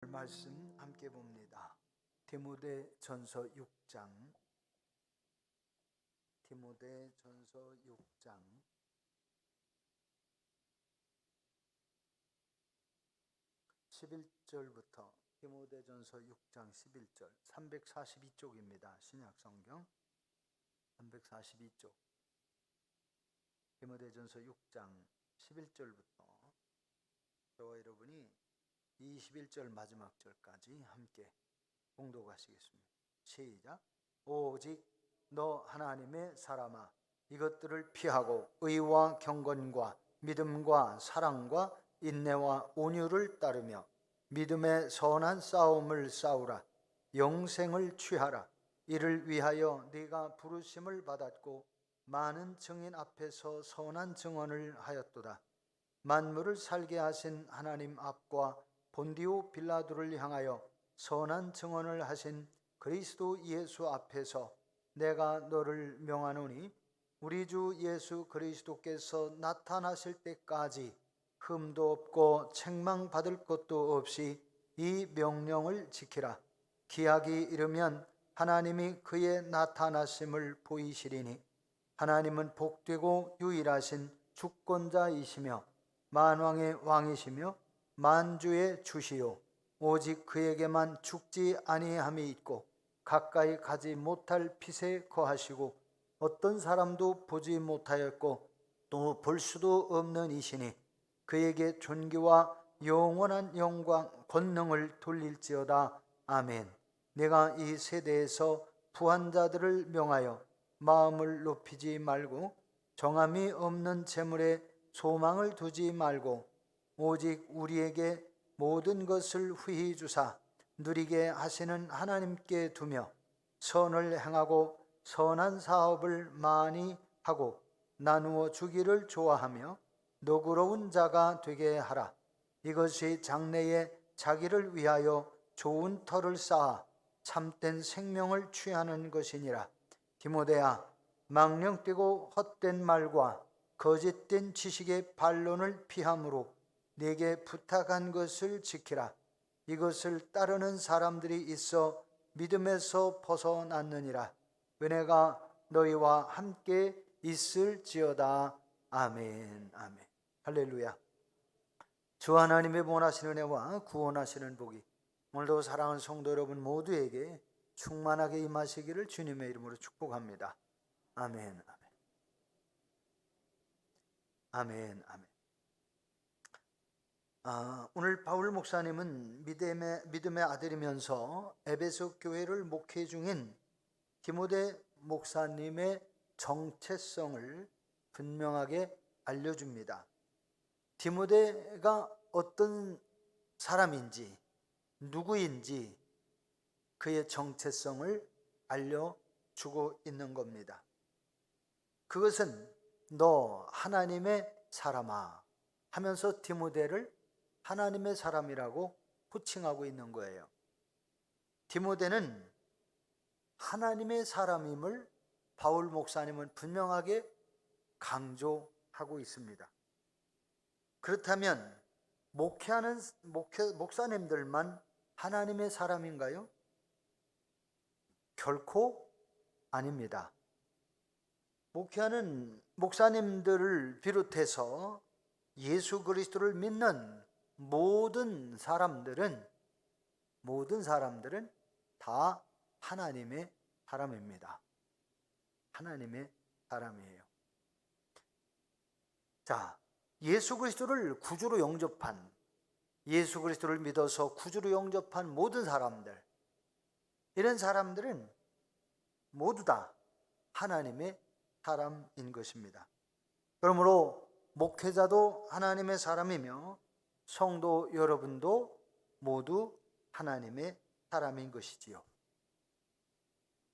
말씀 함께 봅니다. 디모데전서 6장 11절부터 디모데전서 6장 11절 342쪽입니다. 신약성경 342쪽 디모데전서 6장 11절부터 저와 여러분이 21절 마지막 절까지 함께 봉독하시겠습니다. 시작. 오직 너 하나님의 사람아, 이것들을 피하고 의와 경건과 믿음과 사랑과 인내와 온유를 따르며 믿음의 선한 싸움을 싸우라. 영생을 취하라. 이를 위하여 네가 부르심을 받았고 많은 증인 앞에서 선한 증언을 하였도다. 만물을 살게 하신 하나님 앞과 본디오 빌라도를 향하여 선한 증언을 하신 그리스도 예수 앞에서 내가 너를 명하노니 우리 주 예수 그리스도께서 나타나실 때까지 흠도 없고 책망받을 것도 없이 이 명령을 지키라. 기약이 이르면 하나님이 그의 나타나심을 보이시리니 하나님은 복되고 유일하신 주권자이시며 만왕의 왕이시며 만주의 주시요 오직 그에게만 죽지 아니함이 있고 가까이 가지 못할 빛에 거하시고 어떤 사람도 보지 못하였고 또 볼 수도 없는 이시니 그에게 존귀와 영원한 영광 권능을 돌릴지어다. 아멘. 내가 이 세대에서 부한 자들을 명하여 마음을 높이지 말고 정함이 없는 재물에 소망을 두지 말고 오직 우리에게 모든 것을 후히 주사 누리게 하시는 하나님께 두며 선을 행하고 선한 사업을 많이 하고 나누어 주기를 좋아하며 너그러운 자가 되게 하라. 이것이 장래에 자기를 위하여 좋은 터를 쌓아 참된 생명을 취하는 것이니라. 디모데야, 망령되고 헛된 말과 거짓된 지식의 반론을 피함으로 내게 부탁한 것을 지키라. 이것을 따르는 사람들이 있어 믿음에서 벗어났느니라. 은혜가 너희와 함께 있을지어다. 아멘. 아멘. 할렐루야. 주 하나님의 원하시는 은혜와 구원하시는 복이 오늘도 사랑하는 성도 여러분 모두에게 충만하게 임하시기를 주님의 이름으로 축복합니다. 아멘. 아멘. 아멘. 오늘 바울 목사님은 믿음의 아들이면서 에베소 교회를 목회 중인 디모데 목사님의 정체성을 분명하게 알려줍니다. 디모데가 어떤 사람인지 누구인지 그의 정체성을 알려주고 있는 겁니다. 그것은 너 하나님의 사람아 하면서 디모데를 하나님의 사람이라고 호칭하고 있는 거예요. 디모데는 하나님의 사람임을 바울 목사님은 분명하게 강조하고 있습니다. 그렇다면 목회하는 목사님들만 하나님의 사람인가요? 결코 아닙니다. 목회하는 목사님들을 비롯해서 예수 그리스도를 믿는 모든 사람들은 다 하나님의 사람입니다. 하나님의 사람이에요. 자, 예수 그리스도를 구주로 영접한, 예수 그리스도를 믿어서 구주로 영접한 모든 사람들, 이런 사람들은 모두 다 하나님의 사람인 것입니다. 그러므로 목회자도 하나님의 사람이며 성도 여러분도 모두 하나님의 사람인 것이지요.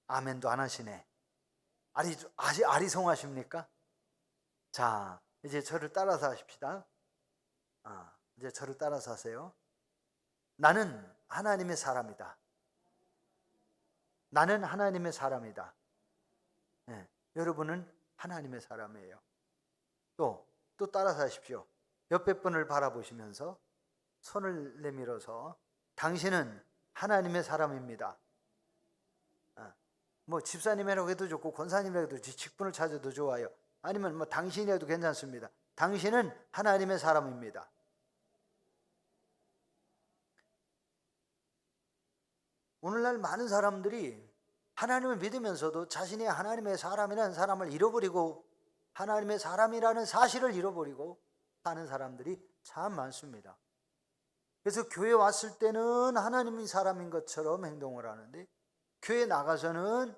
아멘도 안 하시네. 아리송하십니까? 자, 이제 저를 따라서 하십시다. 이제 저를 따라서 하세요. 나는 하나님의 사람이다. 나는 하나님의 사람이다. 네, 여러분은 하나님의 사람이에요. 또 따라서 하십시오. 옆에 분을 바라보시면서 손을 내밀어서 당신은 하나님의 사람입니다. 뭐 집사님이라고 해도 좋고 권사님이라고 해도 직분을 찾아도 좋아요. 아니면 뭐 당신이라도 괜찮습니다. 당신은 하나님의 사람입니다. 오늘날 많은 사람들이 하나님을 믿으면서도 자신이 하나님의 사람이라는 사람을 잃어버리고 하나님의 사람이라는 사실을 잃어버리고 사는 사람들이 참 많습니다. 그래서 교회 왔을 때는 하나님의 사람인 것처럼 행동을 하는데 교회 나가서는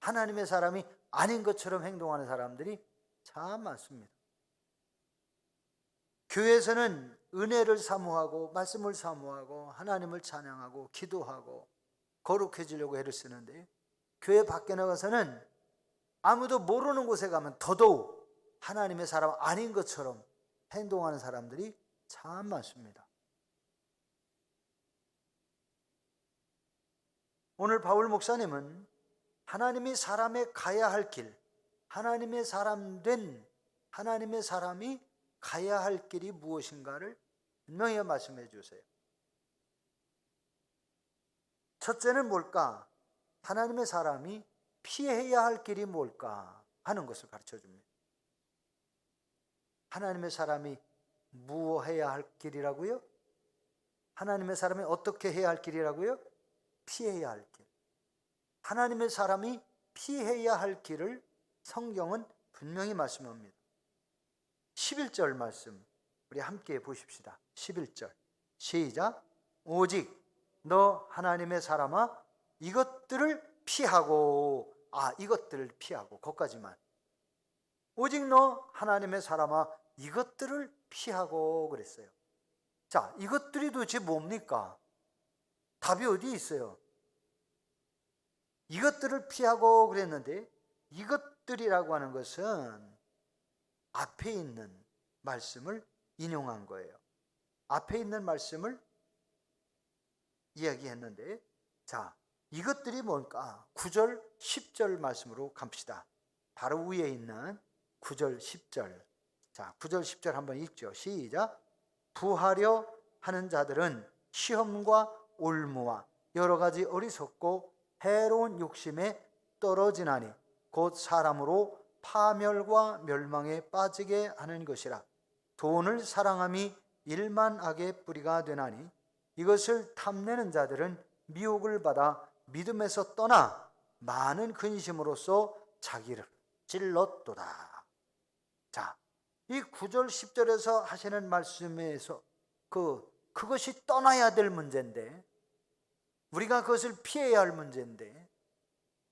하나님의 사람이 아닌 것처럼 행동하는 사람들이 참 많습니다. 교회에서는 은혜를 사모하고 말씀을 사모하고 하나님을 찬양하고 기도하고 거룩해지려고 애를 쓰는데 교회 밖에 나가서는 아무도 모르는 곳에 가면 더더욱 하나님의 사람 아닌 것처럼 행동하는 사람들이 참 많습니다. 오늘 바울 목사님은 하나님이 사람의 가야 할 길, 하나님의 사람 된 하나님의 사람이 가야 할 길이 무엇인가를 분명히 말씀해 주세요. 첫째는 뭘까? 하나님의 사람이 피해야 할 길이 뭘까 하는 것을 가르쳐 줍니다. 하나님의 사람이 무엇해야 할 길이라고요? 하나님의 사람이 어떻게 해야 할 길이라고요? 피해야 할 길. 하나님의 사람이 피해야 할 길을 성경은 분명히 말씀합니다. 11절 말씀 우리 함께 보십시다. 11절 시작. 오직 너 하나님의 사람아 이것들을 피하고 이것들을 피하고 거기까지만. 오직 너 하나님의 사람아 이것들을 피하고 그랬어요. 자, 이것들이 도대체 뭡니까? 답이 어디 있어요? 이것들을 피하고 그랬는데 이것들이라고 하는 것은 앞에 있는 말씀을 인용한 거예요. 앞에 있는 말씀을 이야기했는데 자, 이것들이 뭘까? 9절, 10절 말씀으로 갑시다. 바로 위에 있는 9절, 10절. 자, 9절, 10절 한번 읽죠. 시작. 부하려 하는 자들은 시험과 올무와 여러 가지 어리석고 해로운 욕심에 떨어지나니 곧 사람으로 파멸과 멸망에 빠지게 하는 것이라. 돈을 사랑함이 일만 악의 뿌리가 되나니 이것을 탐내는 자들은 미혹을 받아 믿음에서 떠나 많은 근심으로써 자기를 찔렀도다. 자, 이 9절 10절에서 하시는 말씀에서 그것이 떠나야 될 문제인데 우리가 그것을 피해야 할 문제인데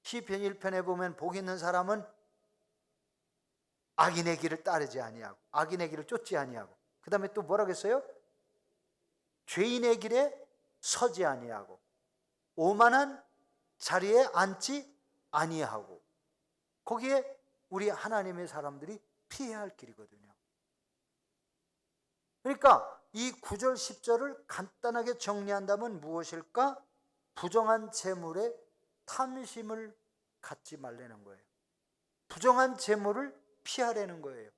시편 1편에 보면 복 있는 사람은 악인의 길을 따르지 아니하고 악인의 길을 쫓지 아니하고 그 다음에 또 뭐라고 했어요? 죄인의 길에 서지 아니하고 오만한 자리에 앉지 아니하고 거기에 우리 하나님의 사람들이 피해야 할 길이거든요. 그러니까 이 9절 10절을 간단하게 정리한다면 무엇일까? 부정한 재물에 탐심을 갖지 말라는 거예요. 부정한 재물을 피하라는 거예요.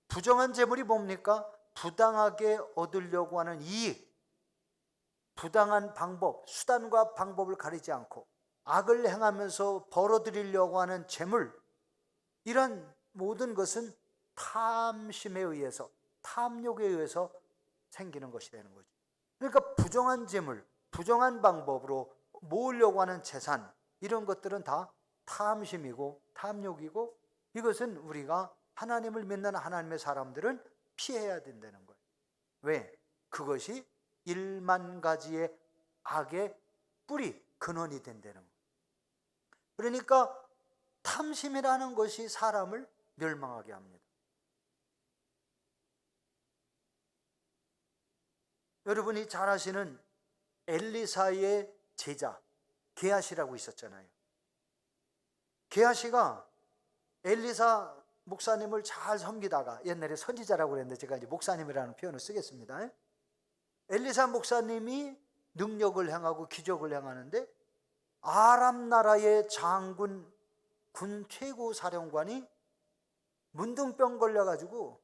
부정한 재물이 뭡니까? 부당하게 얻으려고 하는 이익, 부당한 방법, 수단과 방법을 가리지 않고 악을 행하면서 벌어들이려고 하는 재물, 이런 모든 것은 탐심에 의해서, 탐욕에 의해서 생기는 것이 되는 거죠. 그러니까 부정한 재물, 부정한 방법으로 모으려고 하는 재산, 이런 것들은 다 탐심이고 탐욕이고 이것은 우리가 하나님을 믿는 하나님의 사람들은 피해야 된다는 거예요. 왜? 그것이 1만 가지의 악의 뿌리, 근원이 된다는 거예요. 그러니까 탐심이라는 것이 사람을 멸망하게 합니다. 여러분이 잘 아시는 엘리사의 제자 게하시라고 있었잖아요. 게하시가 엘리사 목사님을 잘 섬기다가, 옛날에 선지자라고 그랬는데 제가 이제 목사님이라는 표현을 쓰겠습니다. 엘리사 목사님이 능력을 행하고 기적을 행하는데 아람 나라의 장군, 군 최고 사령관이 문둥병 걸려가지고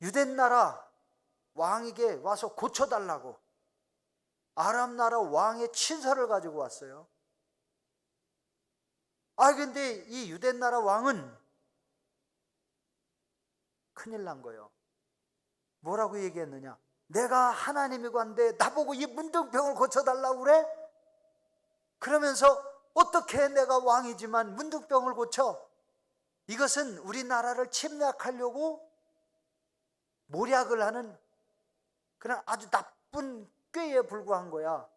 유대 나라 왕에게 와서 고쳐달라고 아람 나라 왕의 친서를 가지고 왔어요. 근데 이 유대 나라 왕은 큰일 난 거예요. 뭐라고 얘기했느냐? 내가 하나님이고 한데 나보고 이 문둥병을 고쳐달라고 그래? 그러면서 어떻게 내가 왕이지만 문둥병을 고쳐? 이것은 우리나라를 침략하려고 모략을 하는 그런 아주 나쁜 꾀에 불과한 거야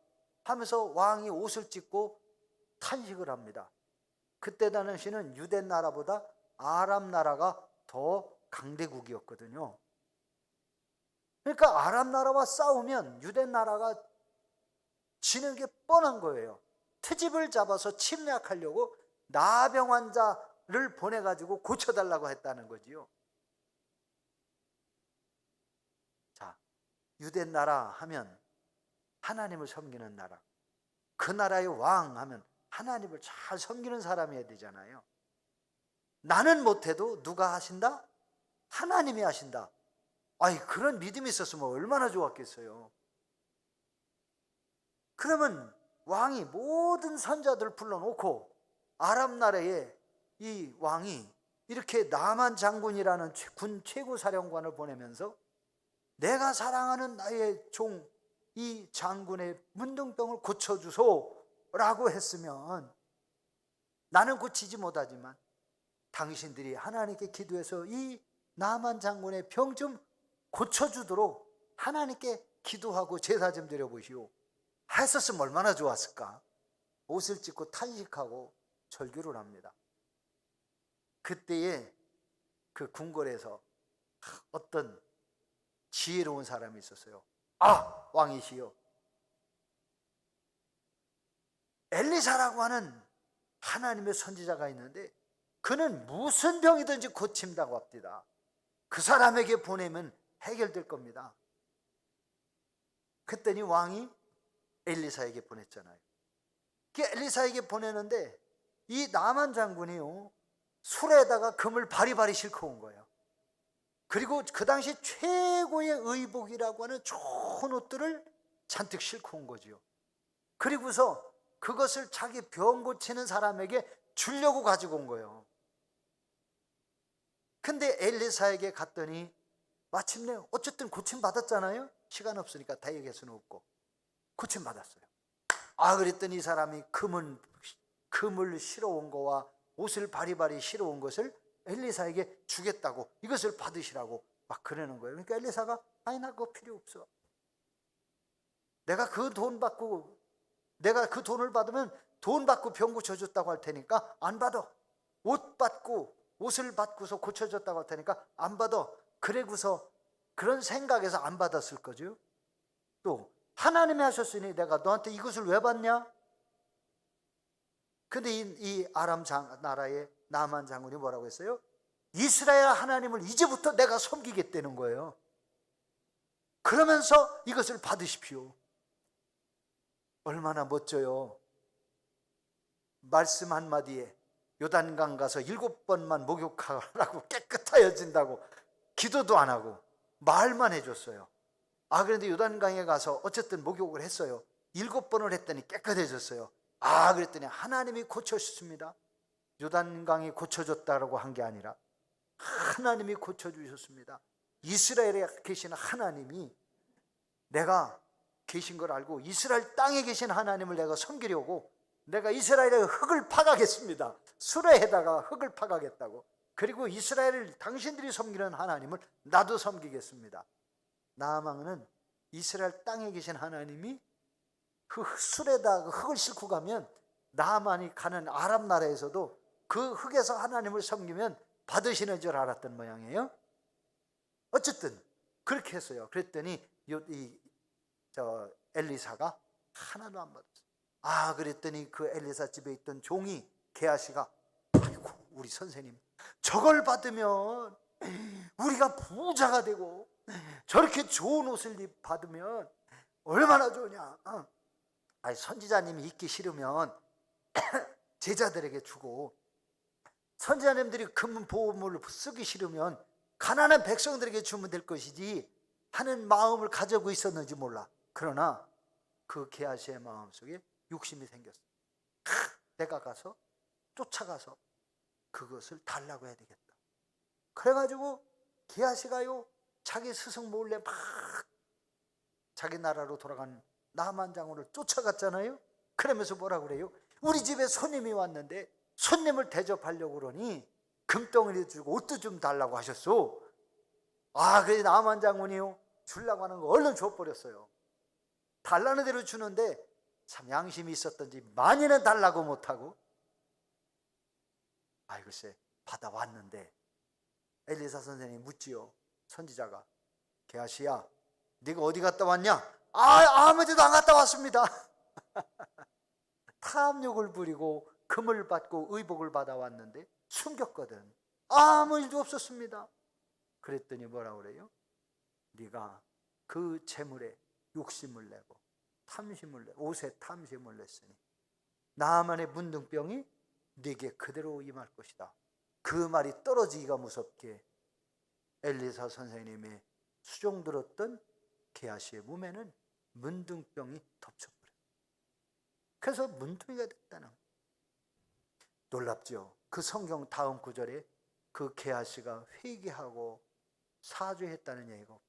하면서 왕이 옷을 찢고 탄식을 합니다. 그때 당시는 유대 나라보다 아람 나라가 더 강대국이었거든요. 그러니까 아람 나라와 싸우면 유대 나라가 지는 게 뻔한 거예요. 트집을 잡아서 침략하려고 나병 환자를 보내가지고 고쳐달라고 했다는 거지요. 자, 유대 나라 하면 하나님을 섬기는 나라, 그 나라의 왕 하면 하나님을 잘 섬기는 사람이어야 되잖아요. 나는 못해도 누가 하신다? 하나님이 하신다. 그런 믿음이 있었으면 얼마나 좋았겠어요. 그러면 왕이 모든 선자들을 불러놓고 아람 나라에 이 왕이 이렇게 나만 장군이라는 군 최고 사령관을 보내면서 내가 사랑하는 나의 종 이 장군의 문둥병을 고쳐주소라고 했으면 나는 고치지 못하지만 당신들이 하나님께 기도해서 이 나만 장군의 병 좀 고쳐주도록 하나님께 기도하고 제사 좀 드려보시오 했었으면 얼마나 좋았을까. 옷을 찢고 탄식하고 절규를 합니다. 그때에 그 궁궐에서 어떤 지혜로운 사람이 있었어요. 왕이시여, 엘리사라고 하는 하나님의 선지자가 있는데 그는 무슨 병이든지 고친다고 합니다. 그 사람에게 보내면 해결될 겁니다. 그랬더니 왕이 엘리사에게 보냈잖아요. 그 엘리사에게 보내는데 이 나만 장군이요, 술에다가 금을 바리바리 싣고 온 거예요. 그리고 그 당시 최고의 의복이라고 하는 좋은 옷들을 잔뜩 싣고 온 거지요. 그리고서 그것을 자기 병 고치는 사람에게 주려고 가지고 온 거예요. 근데 엘리사에게 갔더니 마침내 어쨌든 고침받았잖아요. 시간 없으니까 다 얘기할 수는 없고 고침받았어요. 그랬더니 이 사람이 금을 실어온 거와 옷을 바리바리 실어온 것을 엘리사에게 주겠다고, 이것을 받으시라고 막 그러는 거예요. 그러니까 엘리사가 나 그거 필요 없어. 내가 그 돈을 받으면 돈 받고 병 고쳐줬다고 할 테니까 안 받아. 옷을 받고서 고쳐줬다고 할 테니까 안 받아. 그래고서 그런 생각에서 안 받았을 거죠. 또 하나님이 하셨으니 내가 너한테 이것을 왜 받냐? 근데 이 아람 나라의 나만 장군이 뭐라고 했어요? 이스라엘 하나님을 이제부터 내가 섬기겠다는 거예요. 그러면서 이것을 받으십시오. 얼마나 멋져요. 말씀 한마디에 요단강 가서 7번만 목욕하라고 깨끗하여진다고 기도도 안 하고 말만 해줬어요. 그런데 요단강에 가서 어쨌든 목욕을 했어요. 7번을 했더니 깨끗해졌어요. 그랬더니 하나님이 고쳐주셨습니다. 요단강이 고쳐줬다고 한 게 아니라 하나님이 고쳐주셨습니다. 이스라엘에 계신 하나님이 내가 계신 걸 알고 이스라엘 땅에 계신 하나님을 내가 섬기려고 내가 이스라엘의 흙을 파가겠습니다. 수레에다가 흙을 파가겠다고. 그리고 이스라엘을 당신들이 섬기는 하나님을 나도 섬기겠습니다. 나아만은 이스라엘 땅에 계신 하나님이 그 술에다가 흙을 싣고 가면 나아만이 가는 아람 나라에서도 그 흙에서 하나님을 섬기면 받으시는 줄 알았던 모양이에요. 어쨌든 그렇게 했어요. 그랬더니 엘리사가 하나도 안 받았어요. 그랬더니 그 엘리사 집에 있던 종이 게하시가 아이고 우리 선생님 저걸 받으면 우리가 부자가 되고 저렇게 좋은 옷을 받으면 얼마나 좋으냐. 선지자님이 입기 싫으면 제자들에게 주고 선지자님들이 금은 보물을 쓰기 싫으면 가난한 백성들에게 주면 될 것이지 하는 마음을 가지고 있었는지 몰라. 그러나 그 게하시의 마음속에 욕심이 생겼어요. 내가 가서 쫓아가서 그것을 달라고 해야 되겠다. 그래가지고 게하시가요 자기 스승 몰래 막 자기 나라로 돌아간 나만 장군을 쫓아갔잖아요. 그러면서 뭐라 그래요? 우리 집에 손님이 왔는데 손님을 대접하려고 그러니 금덩어리 주고 옷도 좀 달라고 하셨어. 그래 나만 장군이요 주려고 하는 거 얼른 줘버렸어요. 달라는 대로 주는데 참 양심이 있었던지 많이는 달라고 못하고 글쎄 받아왔는데 엘리사 선생님이 묻지요. 선지자가 게하시야 네가 어디 갔다 왔냐? 아무 데도 안 갔다 왔습니다. 탐욕을 부리고 금을 받고 의복을 받아왔는데 숨겼거든. 아무 일도 없었습니다. 그랬더니 뭐라 그래요? 네가 그 재물에 욕심을 내고 탐심을 내고 옷에 탐심을 냈으니 나만의 문둥병이 네게 그대로 임할 것이다. 그 말이 떨어지기가 무섭게 엘리사 선생님의 수종 들었던 게하시의 몸에는 문둥병이 덮쳐버려요. 그래서 문둥이가 됐다는 거예요. 놀랍죠. 그 성경 다음 구절에 그 게하시가 회개하고 사죄했다는 얘기고,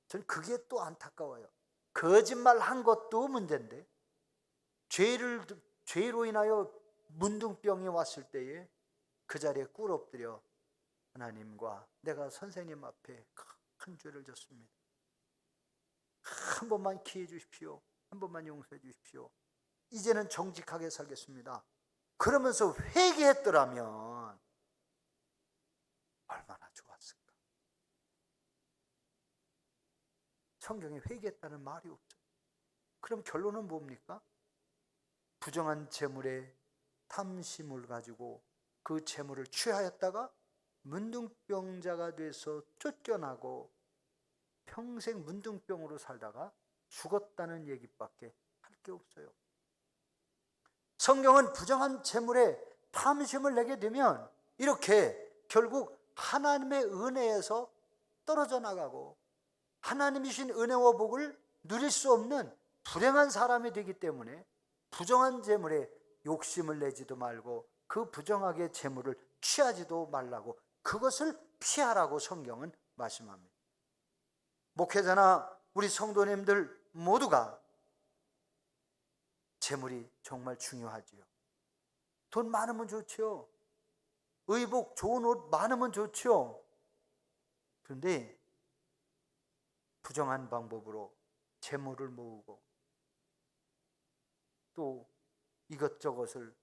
전 그게 또 안타까워요. 거짓말한 것도 문제인데 죄로 인하여 문둥병이 왔을 때에 그 자리에 꿇어 엎드려 하나님과 내가 선생님 앞에 큰 죄를 졌습니다. 한 번만 기회 주십시오. 한 번만 용서해 주십시오. 이제는 정직하게 살겠습니다. 그러면서 회개했더라면 얼마나 좋았을까. 성경에 회개했다는 말이 없죠. 그럼 결론은 뭡니까? 부정한 재물에 탐심을 가지고 그 재물을 취하였다가 문둥병자가 돼서 쫓겨나고 평생 문둥병으로 살다가 죽었다는 얘기밖에 할 게 없어요. 성경은 부정한 재물에 탐심을 내게 되면 이렇게 결국 하나님의 은혜에서 떨어져 나가고 하나님이 주신 은혜와 복을 누릴 수 없는 불행한 사람이 되기 때문에 부정한 재물에 욕심을 내지도 말고 그 부정하게 재물을 취하지도 말라고, 그것을 피하라고 성경은 말씀합니다. 목회자나 우리 성도님들 모두가 재물이 정말 중요하지요. 돈 많으면 좋죠. 의복 좋은 옷 많으면 좋죠. 그런데 부정한 방법으로 재물을 모으고 또 이것저것을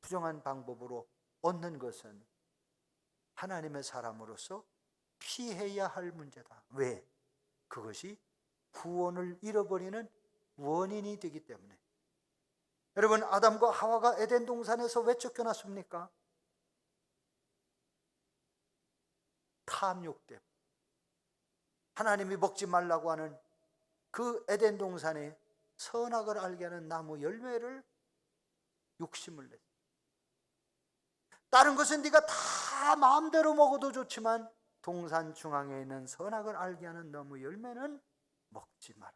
부정한 방법으로 얻는 것은 하나님의 사람으로서 피해야 할 문제다. 왜? 그것이 구원을 잃어버리는 원인이 되기 때문에. 여러분, 아담과 하와가 에덴 동산에서 왜 쫓겨났습니까? 탐욕 때문에. 하나님이 먹지 말라고 하는 그 에덴 동산에 선악을 알게 하는 나무 열매를 욕심을 냈어요. 다른 것은 네가 다 마음대로 먹어도 좋지만 동산 중앙에 있는 선악을 알게 하는 나무 열매는 먹지 마라.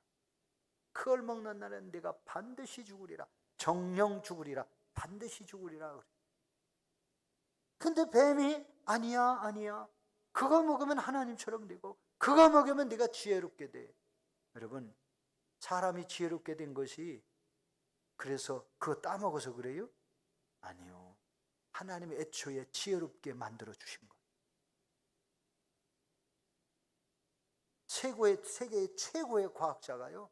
그걸 먹는 날엔 네가 반드시 죽으리라. 정령 죽으리라. 반드시 죽으리라. 근데 뱀이 아니야. 그거 먹으면 하나님처럼 되고 그거 먹으면 네가 지혜롭게 돼. 여러분, 사람이 지혜롭게 된 것이 그래서 그거 따먹어서 그래요? 아니요. 하나님이 애초에 지혜롭게 만들어 주신 거예요. 세계의 최고의 과학자가요,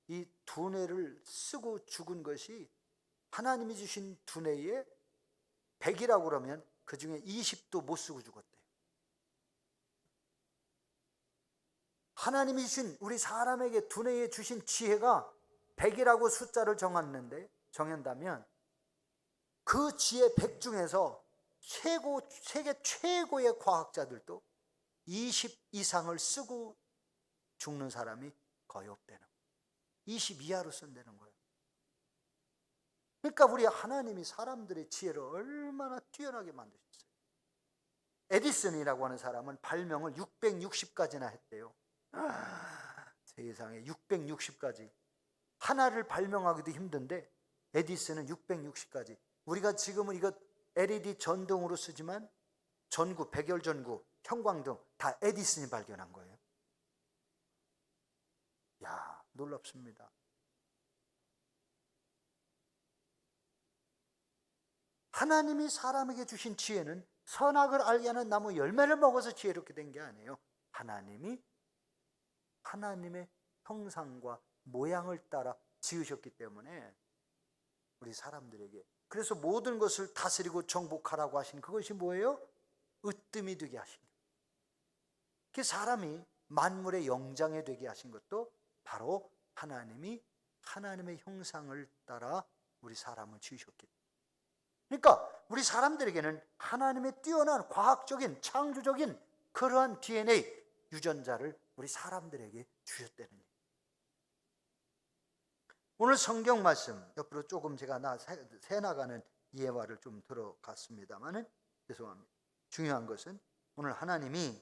이 두뇌를 쓰고 죽은 것이 하나님이 주신 두뇌에 100이라고 그러면 그 중에 20도 못 쓰고 죽었대요. 하나님이 주신 우리 사람에게 두뇌에 주신 지혜가 100이라고 숫자를 정한다면 그 지혜 100 중에서 세계 최고의 과학자들도 20 이상을 쓰고 죽는 사람이 거의 없다는 거예요. 20 이하로 쓴다는 거예요. 그러니까 우리 하나님이 사람들의 지혜를 얼마나 뛰어나게 만드셨어요. 에디슨이라고 하는 사람은 발명을 660가지나 했대요. 세상에 660가지. 하나를 발명하기도 힘든데 에디슨은 660가지. 우리가 지금은 이거 LED 전등으로 쓰지만 전구, 백열전구, 형광등 다 에디슨이 발견한 거예요. 야, 놀랍습니다. 하나님이 사람에게 주신 지혜는 선악을 알게 하는 나무 열매를 먹어서 지혜롭게 된 게 아니에요. 하나님이 하나님의 형상과 모양을 따라 지으셨기 때문에 우리 사람들에게, 그래서 모든 것을 다스리고 정복하라고 하신 그것이 뭐예요? 으뜸이 되게 하신 거예요. 그 사람이 만물의 영장이 되게 하신 것도 바로 하나님이 하나님의 형상을 따라 우리 사람을 지으셨기 때문에. 그러니까 우리 사람들에게는 하나님의 뛰어난 과학적인 창조적인 그러한 DNA 유전자를 우리 사람들에게 주셨다는 얘기예요. 오늘 성경 말씀 옆으로 조금 제가 새 나가는 예화를 좀 들어갔습니다만은 죄송합니다. 중요한 것은 오늘 하나님이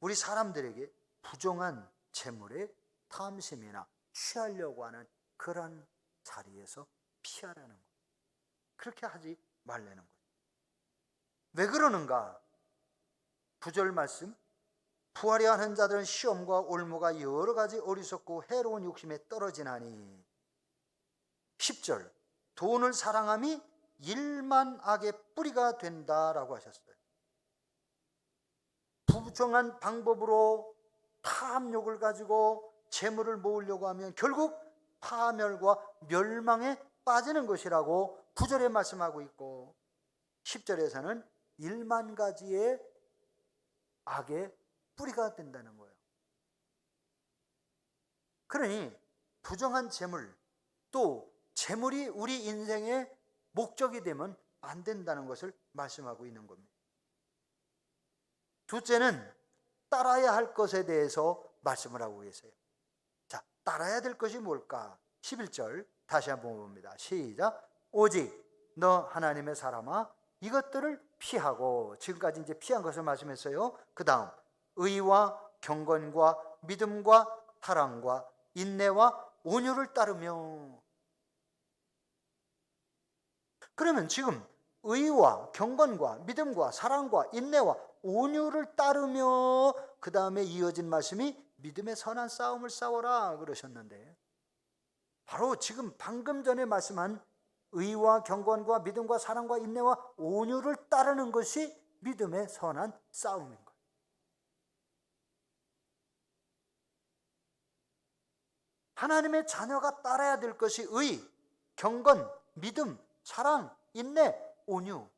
우리 사람들에게 부정한 재물의 탐심이나 취하려고 하는 그런 자리에서 피하라는 거예요. 그렇게 하지 말라는 거예요. 왜 그러는가? 9절 말씀, 부하려 하는 자들은 시험과 올무가 여러 가지 어리석고 해로운 욕심에 떨어지나니. 10절, 돈을 사랑함이 일만 악의 뿌리가 된다라고 하셨어요. 부정한 방법으로 탐욕을 가지고 재물을 모으려고 하면 결국 파멸과 멸망에 빠지는 것이라고 9절에 말씀하고 있고, 10절에서는 1만 가지의 악의 뿌리가 된다는 거예요. 그러니 부정한 재물, 또 재물이 우리 인생의 목적이 되면 안 된다는 것을 말씀하고 있는 겁니다. 둘째는 따라야 할 것에 대해서 말씀을 하고 계세요. 자, 따라야 될 것이 뭘까? 11절 다시 한번 봅니다. 시작. 오직 너 하나님의 사람아 이것들을 피하고, 지금까지 이제 피한 것을 말씀했어요. 그 다음 의와 경건과 믿음과 사랑과 인내와 온유를 따르며. 그러면 지금 의와 경건과 믿음과 사랑과 인내와 온유를 따르며 그 다음에 이어진 말씀이 믿음의 선한 싸움을 싸워라 그러셨는데, 바로 지금 방금 전에 말씀한 의와 경건과 믿음과 사랑과 인내와 온유를 따르는 것이 믿음의 선한 싸움인 거예요. 하나님의 자녀가 따라야 될 것이 의, 경건, 믿음, 사랑, 인내, 온유.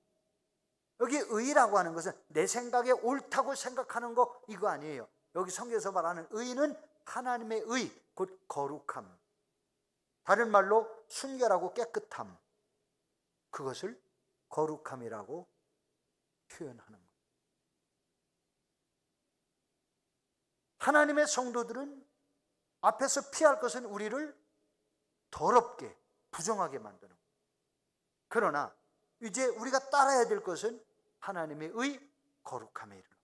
여기 의라고 하는 것은 내 생각에 옳다고 생각하는 거 이거 아니에요. 여기 성경에서 말하는 의는 하나님의 의, 곧 거룩함. 다른 말로 순결하고 깨끗함. 그것을 거룩함이라고 표현하는 거예요. 하나님의 성도들은 앞에서 피할 것은 우리를 더럽게, 부정하게 만드는 거예요. 그러나 이제 우리가 따라야 될 것은 하나님의 의, 거룩함에 이르러.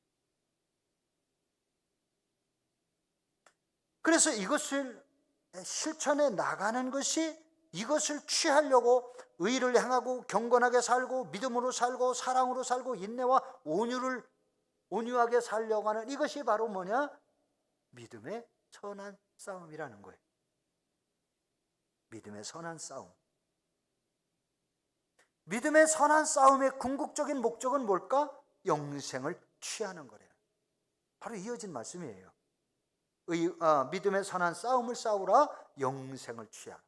그래서 이것을 실천해 나가는 것이, 이것을 취하려고 의를 행하고 경건하게 살고 믿음으로 살고 사랑으로 살고 인내와 온유하게 살려고 하는 이것이 바로 뭐냐? 믿음의 선한 싸움이라는 거예요. 믿음의 선한 싸움. 믿음의 선한 싸움의 궁극적인 목적은 뭘까? 영생을 취하는 거래요. 바로 이어진 말씀이에요. 믿음의 선한 싸움을 싸우라, 영생을 취하라.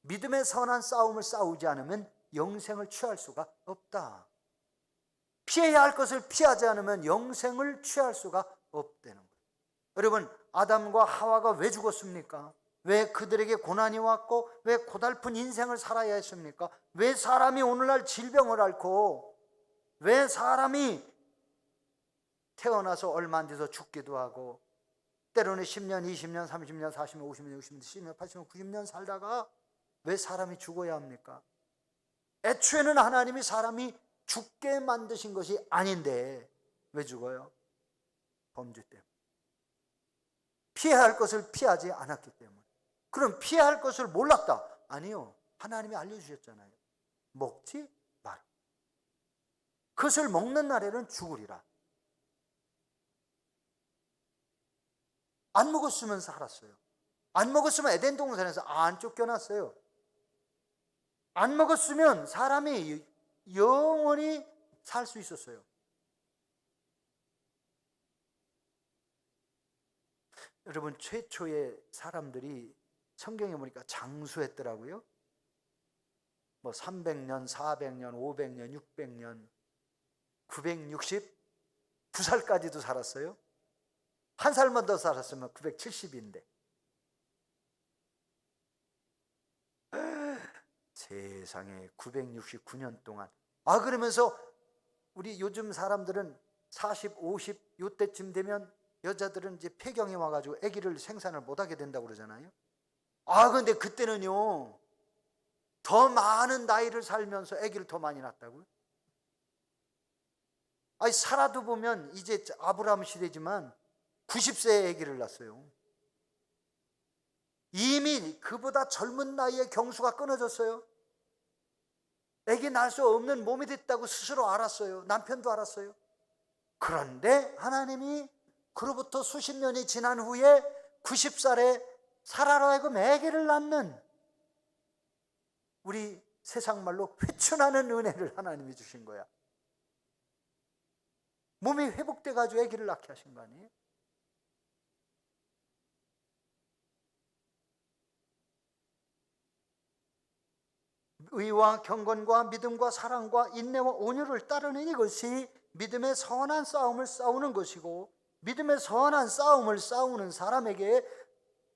믿음의 선한 싸움을 싸우지 않으면 영생을 취할 수가 없다. 피해야 할 것을 피하지 않으면 영생을 취할 수가 없다는 거예요. 여러분, 아담과 하와가 왜 죽었습니까? 왜 그들에게 고난이 왔고 왜 고달픈 인생을 살아야 했습니까? 왜 사람이 오늘날 질병을 앓고, 왜 사람이 태어나서 얼마 안 돼서 죽기도 하고, 때로는 10년, 20년, 30년, 40년, 50년, 60년, 70년, 80년, 90년 살다가 왜 사람이 죽어야 합니까? 애초에는 하나님이 사람이 죽게 만드신 것이 아닌데 왜 죽어요? 범죄 때문에. 피해야 할 것을 피하지 않았기 때문에. 그럼 피해야 할 것을 몰랐다? 아니요. 하나님이 알려주셨잖아요. 먹지 마라. 그것을 먹는 날에는 죽으리라. 안 먹었으면 살았어요. 안 먹었으면 에덴 동산에서 안 쫓겨났어요. 안 먹었으면 사람이 영원히 살 수 있었어요. 여러분, 최초의 사람들이 성경에 보니까 장수했더라고요. 뭐 300년, 400년, 500년, 600년, 969살까지도 살았어요. 한 살만 더 살았으면 970인데. 세상에 969년 동안. 그러면서 우리 요즘 사람들은 40, 50 요때쯤 되면 여자들은 이제 폐경이 와가지고 아기를 생산을 못하게 된다고 그러잖아요. 근데 그때는요, 더 많은 나이를 살면서 아기를 더 많이 낳았다고요? 살아도 보면 이제 아브라함 시대지만 90세에 아기를 낳았어요. 이미 그보다 젊은 나이에 경수가 끊어졌어요. 아기 낳을 수 없는 몸이 됐다고 스스로 알았어요. 남편도 알았어요. 그런데 하나님이 그로부터 수십 년이 지난 후에 90살에 사라로 하여금 아기를 낳는, 우리 세상 말로 회춘하는 은혜를 하나님이 주신 거야. 몸이 회복돼 가지고 아기를 낳게 하신 거 아니에요? 의와 경건과 믿음과 사랑과 인내와 온유를 따르는 이것이 믿음의 선한 싸움을 싸우는 것이고, 믿음의 선한 싸움을 싸우는 사람에게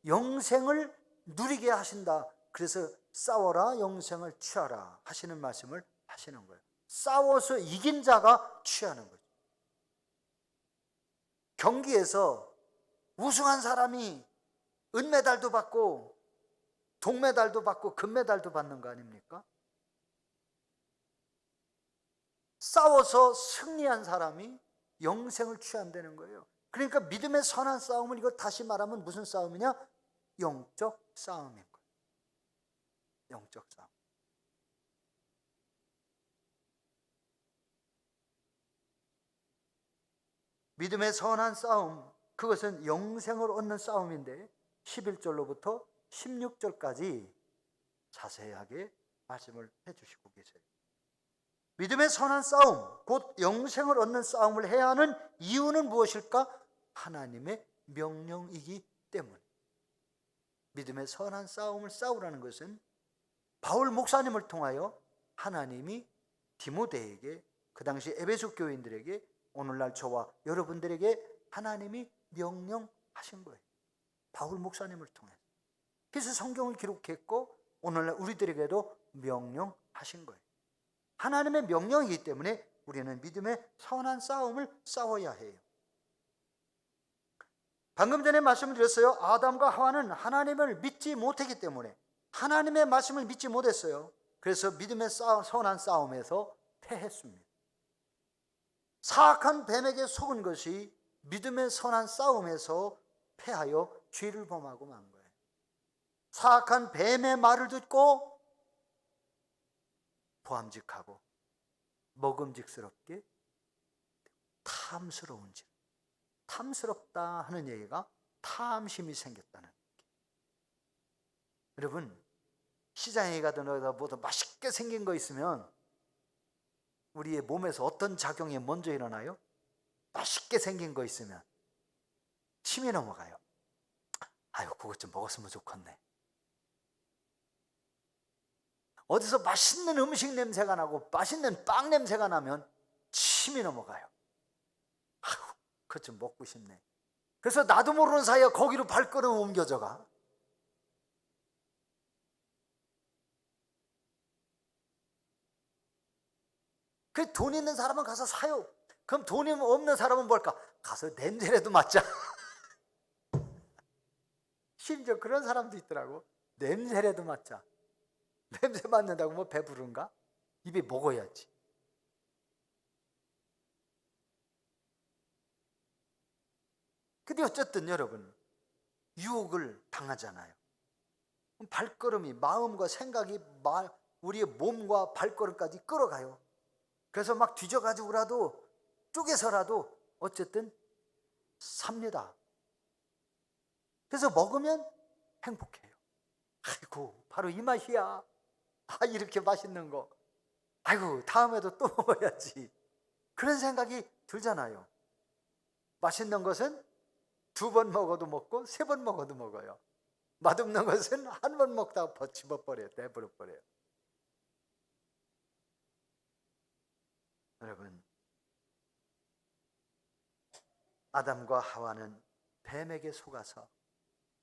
영생을 누리게 하신다. 그래서 싸워라 영생을 취하라 하시는 말씀을 하시는 거예요. 싸워서 이긴 자가 취하는 거죠. 경기에서 우승한 사람이 은메달도 받고 동메달도 받고 금메달도 받는 거 아닙니까? 싸워서 승리한 사람이 영생을 취한다는 거예요. 그러니까 믿음의 선한 싸움은, 이거 다시 말하면 무슨 싸움이냐? 영적 싸움인 거예요. 영적 싸움. 믿음의 선한 싸움, 그것은 영생을 얻는 싸움인데 11절로부터 16절까지 자세하게 말씀을 해주시고 계세요. 믿음의 선한 싸움, 곧 영생을 얻는 싸움을 해야 하는 이유는 무엇일까? 하나님의 명령이기 때문에. 믿음의 선한 싸움을 싸우라는 것은 바울 목사님을 통하여 하나님이 디모데에게, 그 당시 에베소 교인들에게, 오늘날 저와 여러분들에게 하나님이 명령하신 거예요. 바울 목사님을 통해서. 그래서 성경을 기록했고 오늘날 우리들에게도 명령하신 거예요. 하나님의 명령이기 때문에 우리는 믿음의 선한 싸움을 싸워야 해요. 방금 전에 말씀을 드렸어요. 아담과 하와는 하나님을 믿지 못했기 때문에, 하나님의 말씀을 믿지 못했어요. 그래서 믿음의 선한 싸움에서 패했습니다. 사악한 뱀에게 속은 것이 믿음의 선한 싸움에서 패하여 죄를 범하고 만 거예요. 사악한 뱀의 말을 듣고 보암직하고 먹음직스럽게 탐스러운지, 탐스럽다 하는 얘기가 탐심이 생겼다는 얘기. 여러분, 시장에 가든 어디다 뭐든 맛있게 생긴 거 있으면 우리의 몸에서 어떤 작용이 먼저 일어나요? 맛있게 생긴 거 있으면 침이 넘어가요. 아유, 그것 좀 먹었으면 좋겠네. 어디서 맛있는 음식 냄새가 나고 맛있는 빵 냄새가 나면 침이 넘어가요. 아유, 그것 좀 먹고 싶네. 그래서 나도 모르는 사이에 거기로 발걸음 옮겨져가. 그 돈 있는 사람은 가서 사요. 그럼 돈이 없는 사람은 뭘까? 가서 냄새라도 맡자. 심지어 그런 사람도 있더라고. 냄새라도 맡자. 냄새 맡는다고 뭐 배부른가? 입에 먹어야지. 근데 어쨌든 여러분, 유혹을 당하잖아요. 발걸음이, 마음과 생각이 우리의 몸과 발걸음까지 끌어가요. 그래서 막 뒤져가지고라도 쪼개서라도 어쨌든 삽니다. 그래서 먹으면 행복해요. 아이고, 바로 이 맛이야. 아, 이렇게 맛있는 거. 아이고, 다음에도 또 먹어야지. 그런 생각이 들잖아요. 맛있는 것은 2번 먹어도 먹고 3번 먹어도 먹어요. 맛없는 것은 한 번 먹다가 집어버려요. 내버려버려요. 여러분, 아담과 하와는 뱀에게 속아서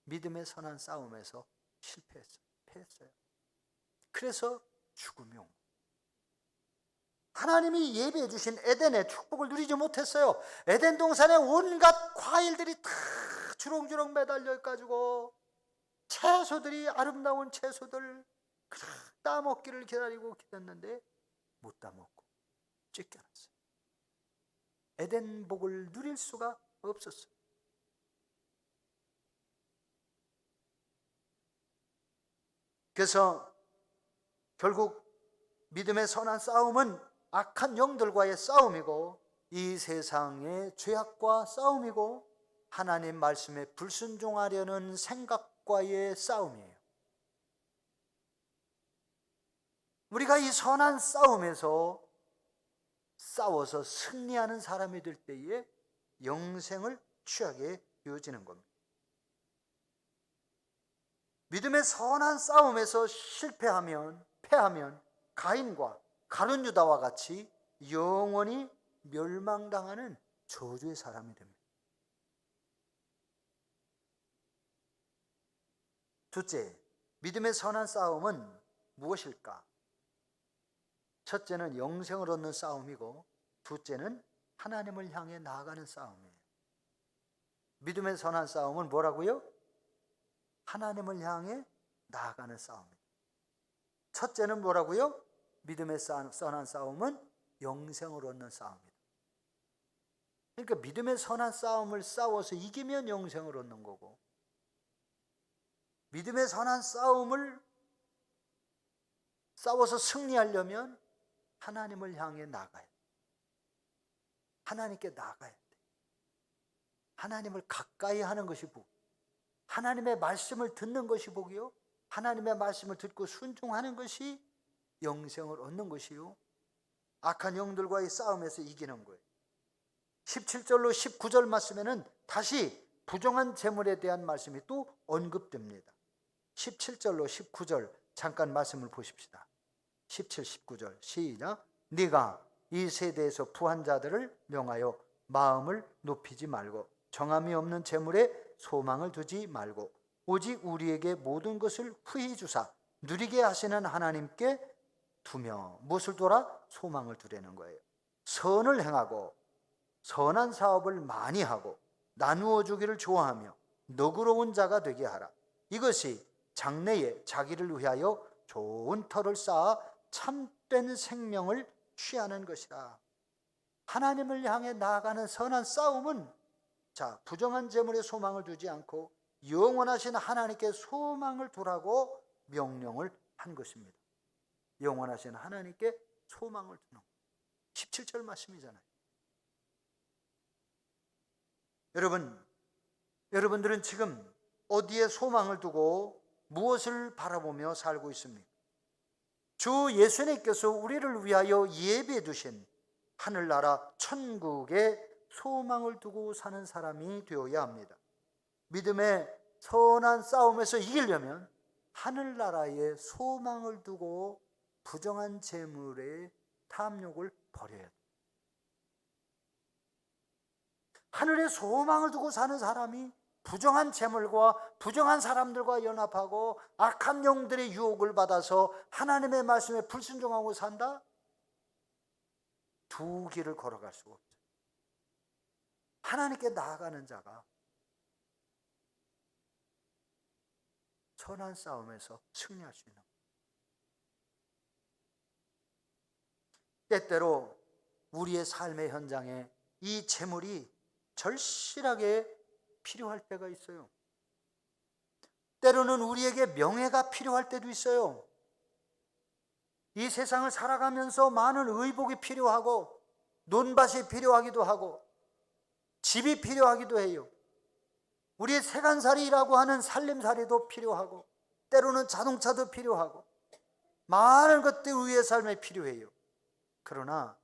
믿음의 선한 싸움에서 실패했어요. 패했어요. 그래서 죽음이 온 거예요. 하나님이 예비해 주신 에덴의 축복을 누리지 못했어요. 에덴 동산에 온갖 과일들이 다 주렁주렁 매달려 가지고 채소들이, 아름다운 채소들 따먹기를 기다리고 기다렸는데 못 따먹고 쫓겨났어요. 에덴 복을 누릴 수가 없었어요. 그래서 결국 믿음의 선한 싸움은 악한 영들과의 싸움이고, 이 세상의 죄악과 싸움이고, 하나님 말씀에 불순종하려는 생각과의 싸움이에요. 우리가 이 선한 싸움에서 싸워서 승리하는 사람이 될 때에 영생을 취하게 되어지는 겁니다. 믿음의 선한 싸움에서 패하면 가인과 가룟 유다와 같이 영원히 멸망당하는 저주의 사람이 됩니다. 둘째, 믿음의 선한 싸움은 무엇일까? 첫째는 영생을 얻는 싸움이고, 둘째는 하나님을 향해 나아가는 싸움이에요. 믿음의 선한 싸움은 뭐라고요? 하나님을 향해 나아가는 싸움입니다. 첫째는 뭐라고요? 믿음의 선한 싸움은 영생을 얻는 싸움입니다. 그러니까 믿음의 선한 싸움을 싸워서 이기면 영생을 얻는 거고, 믿음의 선한 싸움을 싸워서 승리하려면 하나님을 향해 나가야 돼. 하나님께 나가야 돼. 하나님을 가까이 하는 것이 복. 하나님의 말씀을 듣는 것이 복이요, 하나님의 말씀을 듣고 순종하는 것이 영생을 얻는 것이요, 악한 영들과의 싸움에서 이기는 거예요. 17절로 19절 말씀에는 다시 부정한 재물에 대한 말씀이 또 언급됩니다. 17절로 19절 잠깐 말씀을 보십시다. 17, 19절 시작. 네가 이 세대에서 부한 자들을 명하여 마음을 높이지 말고 정함이 없는 재물에 소망을 두지 말고 오직 우리에게 모든 것을 후히 주사 누리게 하시는 하나님께 두며, 무엇을 두라? 소망을 두라는 거예요. 선을 행하고 선한 사업을 많이 하고 나누어 주기를 좋아하며 너그러운 자가 되게 하라. 이것이 장래에 자기를 위하여 좋은 터를 쌓아 참된 생명을 취하는 것이라. 하나님을 향해 나아가는 선한 싸움은, 자, 부정한 재물에 소망을 두지 않고 영원하신 하나님께 소망을 두라고 명령을 한 것입니다. 영원하신 하나님께 소망을 두는 것. 17절 말씀이잖아요. 여러분들은 지금 어디에 소망을 두고 무엇을 바라보며 살고 있습니까? 주 예수님께서 우리를 위하여 예비해 두신 하늘나라 천국에 소망을 두고 사는 사람이 되어야 합니다. 믿음의 선한 싸움에서 이기려면 하늘나라에 소망을 두고 부정한 재물의 탐욕을 버려야 돼요. 하늘에 소망을 두고 사는 사람이 부정한 재물과 부정한 사람들과 연합하고 악한 영들의 유혹을 받아서 하나님의 말씀에 불순종하고 산다? 두 길을 걸어갈 수가 없어요. 하나님께 나아가는 자가 선한 싸움에서 승리할 수 있는 거예요. 때때로 우리의 삶의 현장에 이 재물이 절실하게 필요할 때가 있어요. 때로는 우리에게 명예가 필요할 때도 있어요. 이 세상을 살아가면서 많은 의복이 필요하고 논밭이 필요하기도 하고 집이 필요하기도 해요. 우리의 세간살이라고 하는 살림살이도 필요하고 때로는 자동차도 필요하고 많은 것들이 우리의 삶에 필요해요. 그러나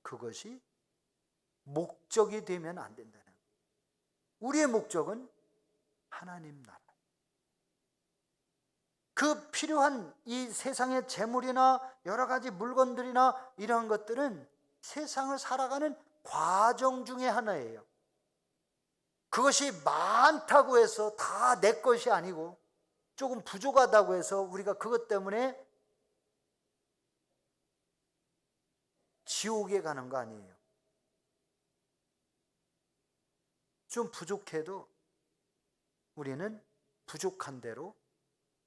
그것이 목적이 되면 안 된다는 거예요. 우리의 목적은 하나님 나라. 그 필요한 이 세상의 재물이나 여러 가지 물건들이나 이러한 것들은 세상을 살아가는 과정 중에 하나예요. 그것이 많다고 해서 다 내 것이 아니고 조금 부족하다고 해서 우리가 그것 때문에 지옥에 가는 거 아니에요. 좀 부족해도 우리는 부족한 대로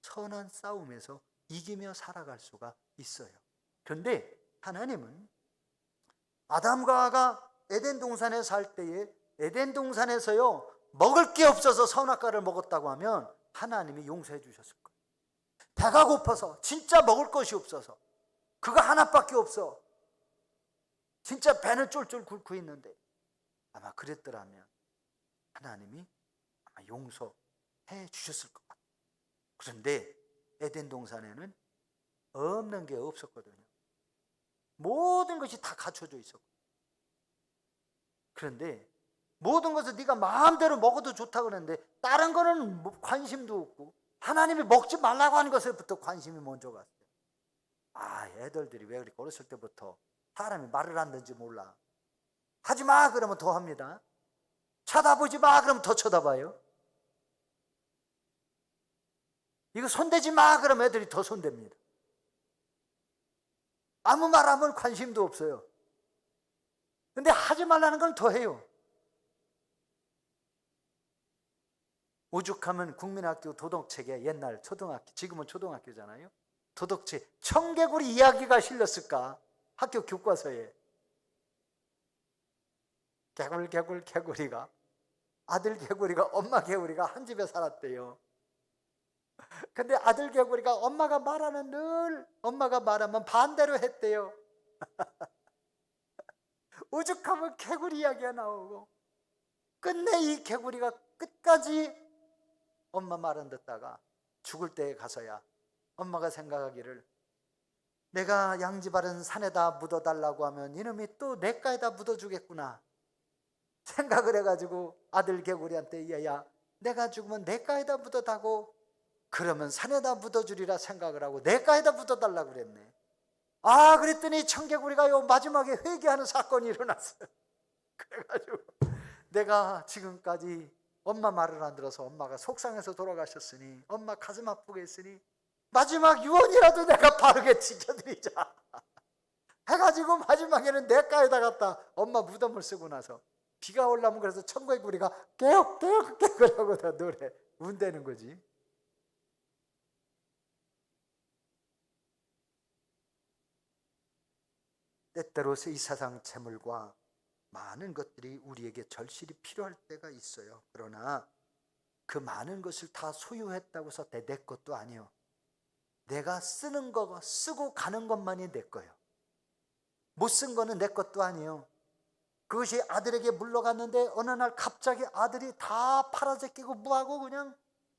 선한 싸움에서 이기며 살아갈 수가 있어요. 그런데 하나님은 아담과 하와가 에덴 동산에 살 때에 에덴 동산에서요 먹을 게 없어서 선악과를 먹었다고 하면 하나님이 용서해 주셨을 거예요. 배가 고파서 진짜 먹을 것이 없어서 그거 하나밖에 없어. 진짜 배는 쫄쫄 굶고 있는데 아마 그랬더라면 하나님이 아마 용서해 주셨을 것 같아요. 그런데 에덴 동산에는 없는 게 없었거든요. 모든 것이 다 갖춰져 있었고, 그런데 모든 것을 네가 마음대로 먹어도 좋다고 그러는데 다른 거는 관심도 없고 하나님이 먹지 말라고 하는 것에부터 관심이 먼저 갔어요. 아, 애들들이 왜 그렇게 어렸을 때부터 사람이 말을 안 듣는지 몰라. 하지 마 그러면 더 합니다. 쳐다보지 마 그러면 더 쳐다봐요. 이거 손대지 마 그러면 애들이 더 손댑니다. 아무 말 하면 관심도 없어요. 근데 하지 말라는 건 더 해요. 오죽하면 국민학교 도덕책에 옛날 초등학교, 지금은 초등학교잖아요. 도덕책 청개구리 이야기가 실렸을까? 학교 교과서에. 개구리가 아들 개구리가 엄마 개구리가 한 집에 살았대요. 근데 아들 개구리가 엄마가 말하면 늘 엄마가 말하면 반대로 했대요. 오죽하면 개구리 이야기가 나오고 끝내 이 개구리가 끝까지 엄마 말은 듣다가 죽을 때에 가서야 엄마가 생각하기를 내가 양지바른 산에다 묻어달라고 하면 이놈이 또 냇가에다 묻어주겠구나 생각을 해가지고 아들 개구리한테 얘야 내가 죽으면 냇가에다 묻어다고 그러면 산에다 묻어주리라 생각을 하고 냇가에다 묻어달라고 그랬네. 아, 그랬더니 청개구리가요 마지막에 회개하는 사건이 일어났어요. 그래가지고 내가 지금까지 엄마 말을 안 들어서 엄마가 속상해서 돌아가셨으니 엄마 가슴 아프게 했으니 마지막 유언이라도 내가 바르게 지켜드리자 해가지고 마지막에는 냇가에다 갖다 엄마 무덤을 쓰고 나서 비가 올라오면 그래서 청개구리가 깨옥 하고 다 노래 운대는 거지. 때때로 이 세상 재물과 많은 것들이 우리에게 절실히 필요할 때가 있어요. 그러나 그 많은 것을 다 소유했다고 해서 내 것도 아니에요. 내가 쓰는 거 쓰고 가는 것만이 내 거예요. 못 쓴 거는 내 것도 아니에요. 그것이 아들에게 물러갔는데 어느 날 갑자기 아들이 다 팔아제끼고 뭐하고 그냥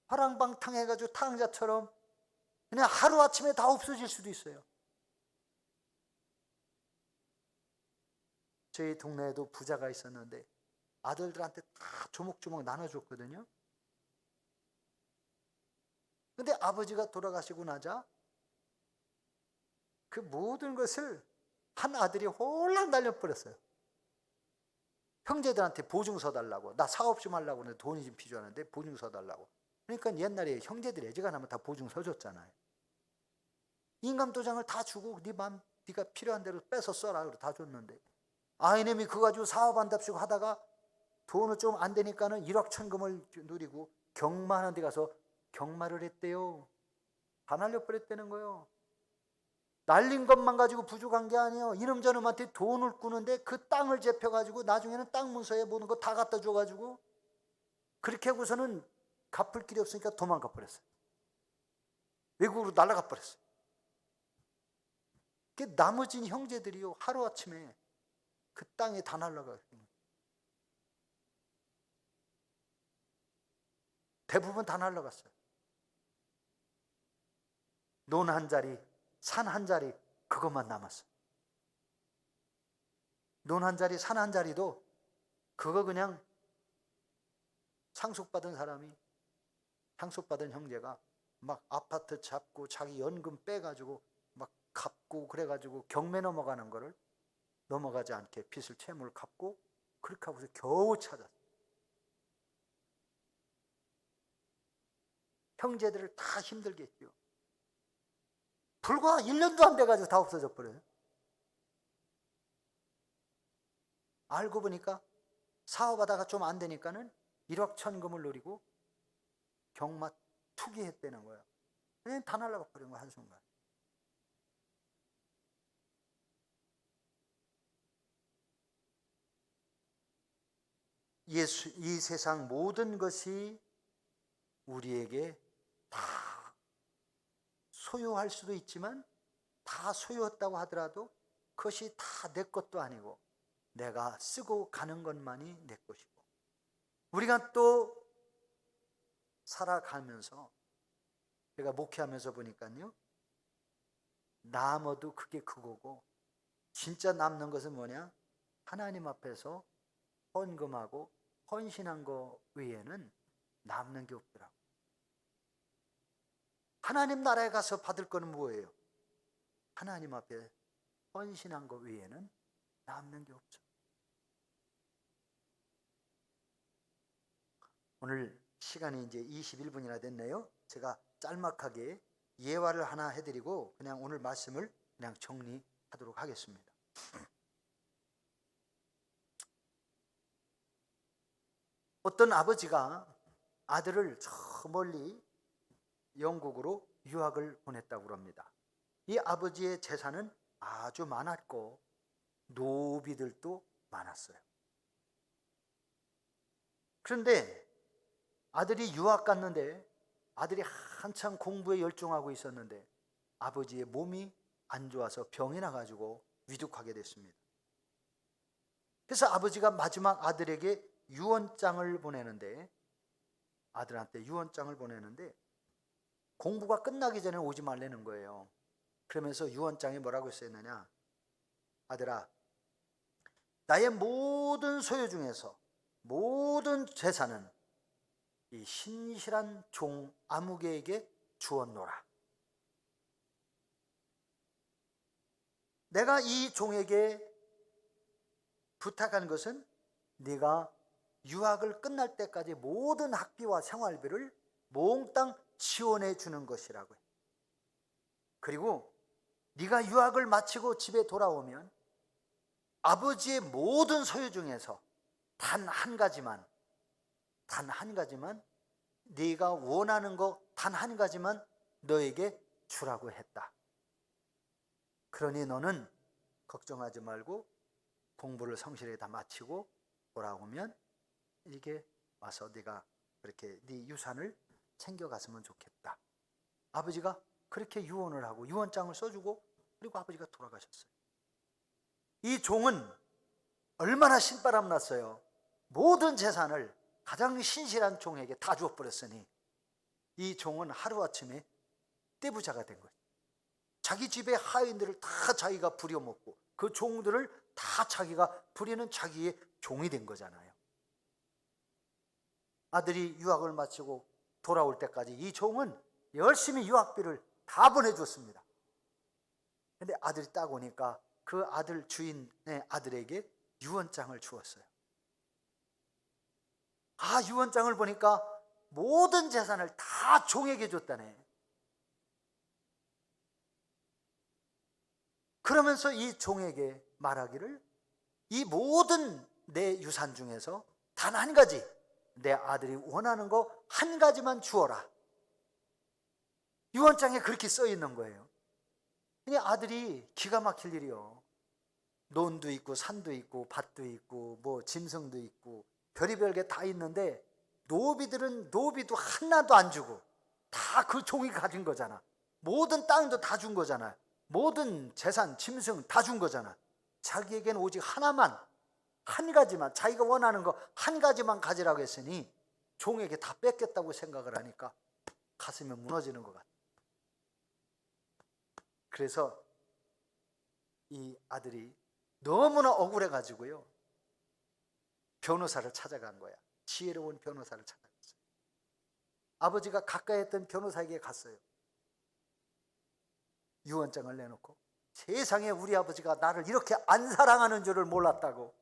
화랑방탕해가지고 탕자처럼 그냥 하루아침에 다 없어질 수도 있어요. 저희 동네에도 부자가 있었는데 아들들한테 다 조목조목 나눠줬거든요. 근데 아버지가 돌아가시고 나자 그 모든 것을 한 아들이 홀랑 날려버렸어요. 형제들한테 보증서 달라고. 나 사업 좀 하려고 하는데 돈이 좀 필요하는데 보증서 달라고. 그러니까 옛날에 형제들이 애지간하면 다 보증서 줬잖아요. 인감도장을 다 주고 네가 필요한 대로 뺏어 써라 그러고 다 줬는데 아, 이놈이 그거 가지고 사업한답시고 하다가 돈은 좀 안 되니까는 1억 천금을 누리고 경마하는 데 가서 경마를 했대요. 다 날려버렸다는 거예요. 날린 것만 가지고 부족한 게 아니에요. 이놈 저놈한테 돈을 꾸는데 그 땅을 잡혀가지고 나중에는 땅 문서에 모든 거 다 갖다 줘가지고 그렇게 하고서는 갚을 길이 없으니까 도망가 버렸어요. 외국으로 날아가 버렸어요. 그 나머진 형제들이요, 하루아침에 그 땅에 다 날아가요. 대부분 다 날아갔어요. 논 한 자리, 산 한 자리, 그것만 남았어요. 논 한 자리, 산 한 자리도 그거 그냥 상속받은 사람이, 상속받은 형제가 막 아파트 잡고 자기 연금 빼가지고 막 갚고 그래가지고 경매 넘어가는 거를 넘어가지 않게 빚을 채무를 갚고 그렇게 하고서 겨우 찾았어요. 형제들을 다 힘들게 했죠. 불과 1년도 안 돼가지고 다 없어져 버려요. 알고 보니까 사업하다가 좀 안 되니까는 1억 천금을 노리고 경마 투기했다는 거예요. 그냥 다 날아가 버린 거야, 한순간. 이 세상 모든 것이 우리에게 다 소유할 수도 있지만 다 소유했다고 하더라도 그것이 다 내 것도 아니고 내가 쓰고 가는 것만이 내 것이고, 우리가 또 살아가면서 제가 목회하면서 보니까요, 남아도 그게 그거고 진짜 남는 것은 뭐냐? 하나님 앞에서 헌금하고 헌신한 거 외에는 남는 게 없더라고. 하나님 나라에 가서 받을 거는 뭐예요? 하나님 앞에 헌신한 거 외에는 남는 게 없죠. 오늘 시간이 이제 21분이나 됐네요. 제가 짤막하게 예화를 하나 해드리고 그냥 오늘 말씀을 그냥 정리하도록 하겠습니다. 어떤 아버지가 아들을 저 멀리 영국으로 유학을 보냈다고 합니다. 이 아버지의 재산은 아주 많았고 노비들도 많았어요. 그런데 아들이 유학 갔는데 아들이 한참 공부에 열중하고 있었는데 아버지의 몸이 안 좋아서 병이 나가지고 위독하게 됐습니다. 그래서 아버지가 마지막 아들에게 유언장을 보내는데, 아들한테 유언장을 보내는데 공부가 끝나기 전에 오지 말라는 거예요. 그러면서 유언장에 뭐라고 써있느냐? 아들아, 나의 모든 소유 중에서 모든 재산은 이 신실한 종 아무개에게 주었노라. 내가 이 종에게 부탁한 것은 네가 유학을 끝날 때까지 모든 학비와 생활비를 몽땅 지원해 주는 것이라고 해. 그리고 네가 유학을 마치고 집에 돌아오면 아버지의 모든 소유 중에서 단 한 가지만 네가 원하는 거 단 한 가지만 너에게 주라고 했다. 그러니 너는 걱정하지 말고 공부를 성실히 다 마치고 돌아오면 이게 와서 네가 그렇게 네 유산을 챙겨갔으면 좋겠다. 아버지가 그렇게 유언을 하고 유언장을 써주고 그리고 아버지가 돌아가셨어요. 이 종은 얼마나 신바람 났어요. 모든 재산을 가장 신실한 종에게 다 주어버렸으니 이 종은 하루아침에 떼부자가 된 거예요. 자기 집의 하인들을 다 자기가 부려먹고 그 종들을 다 자기가 부리는 자기의 종이 된 거잖아요. 아들이 유학을 마치고 돌아올 때까지 이 종은 열심히 유학비를 다 보내줬습니다. 근데 아들이 딱 오니까 그 아들 주인의 아들에게 유언장을 주었어요. 유언장을 보니까 모든 재산을 다 종에게 줬다네. 그러면서 이 종에게 말하기를 이 모든 내 유산 중에서 단 한 가지 내 아들이 원하는 거 한 가지만 주어라. 유언장에 그렇게 써 있는 거예요. 그냥 아들이 기가 막힐 일이요. 논도 있고 산도 있고 밭도 있고 뭐 짐승도 있고 별의별 게 다 있는데 노비들은 노비도 하나도 안 주고 다 그 종이 가진 거잖아. 모든 땅도 다 준 거잖아요. 모든 재산, 짐승 다 준 거잖아. 자기에겐 오직 하나만, 한 가지만, 자기가 원하는 거 한 가지만 가지라고 했으니 종에게 다 뺏겼다고 생각을 하니까 가슴이 무너지는 것 같아요. 그래서 이 아들이 너무나 억울해가지고요, 변호사를 찾아간 거야. 지혜로운 변호사를 찾아갔어요. 아버지가 가까이 했던 변호사에게 갔어요. 유언장을 내놓고, 세상에 우리 아버지가 나를 이렇게 안 사랑하는 줄을 몰랐다고,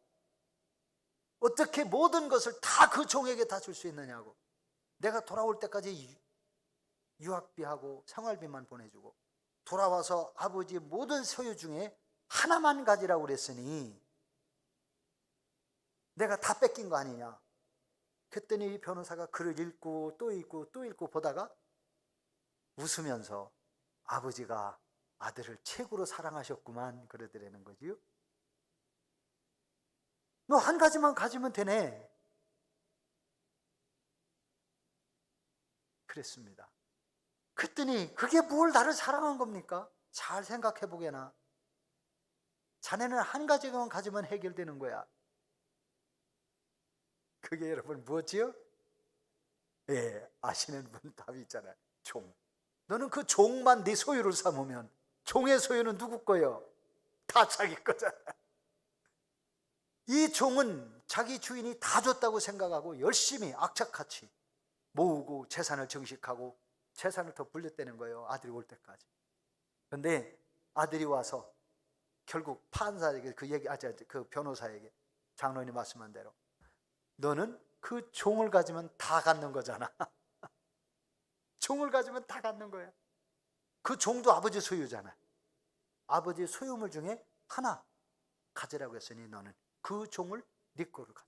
어떻게 모든 것을 다 그 종에게 다 줄 수 있느냐고, 내가 돌아올 때까지 유학비하고 생활비만 보내주고 돌아와서 아버지의 모든 소유 중에 하나만 가지라고 그랬으니 내가 다 뺏긴 거 아니냐. 그랬더니 이 변호사가 글을 읽고 또 읽고 또 읽고 보다가 웃으면서 아버지가 아들을 최고로 사랑하셨구만 그러더라는 거지요. 너 한 가지만 가지면 되네. 그랬습니다. 그랬더니 그게 뭘 나를 사랑한 겁니까? 잘 생각해 보게나. 자네는 한 가지만 가지면 해결되는 거야. 그게 여러분 뭐지요? 예, 아시는 분 답이 있잖아요. 종. 너는 그 종만 네 소유를 삼으면 종의 소유는 누구 거예요? 다 자기 거잖아. 이 종은 자기 주인이 다 줬다고 생각하고 열심히 악착같이 모으고 재산을 정식하고 재산을 더 불렸다는 거예요. 아들이 올 때까지. 그런데 아들이 와서 결국 판사에게 그 변호사에게 장로님이 말씀한 대로 너는 그 종을 가지면 다 갖는 거잖아. 종을 가지면 다 갖는 거야. 그 종도 아버지 소유잖아. 아버지의 소유물 중에 하나 가지라고 했으니 너는 그 종을 네 거로 가.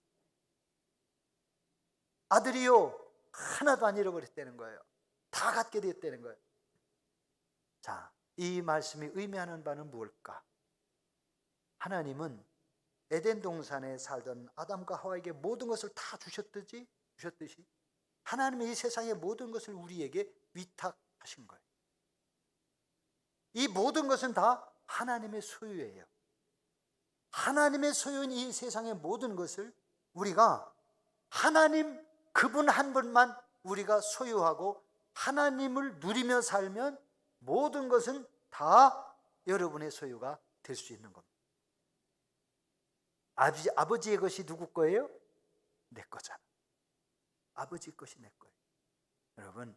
아들이요 하나도 안 잃어버렸다는 거예요. 다 갖게 됐다는 거예요. 자, 이 말씀이 의미하는 바는 무엇일까? 하나님은 에덴 동산에 살던 아담과 하와에게 모든 것을 다 주셨듯이 하나님의 이 세상의 모든 것을 우리에게 위탁하신 거예요. 이 모든 것은 다 하나님의 소유예요. 하나님의 소유인 이 세상의 모든 것을 우리가 하나님 그분 한 분만 우리가 소유하고 하나님을 누리며 살면 모든 것은 다 여러분의 소유가 될 수 있는 겁니다. 아버지의 것이 누구 거예요? 내 거잖아. 아버지 것이 내 거예요. 여러분,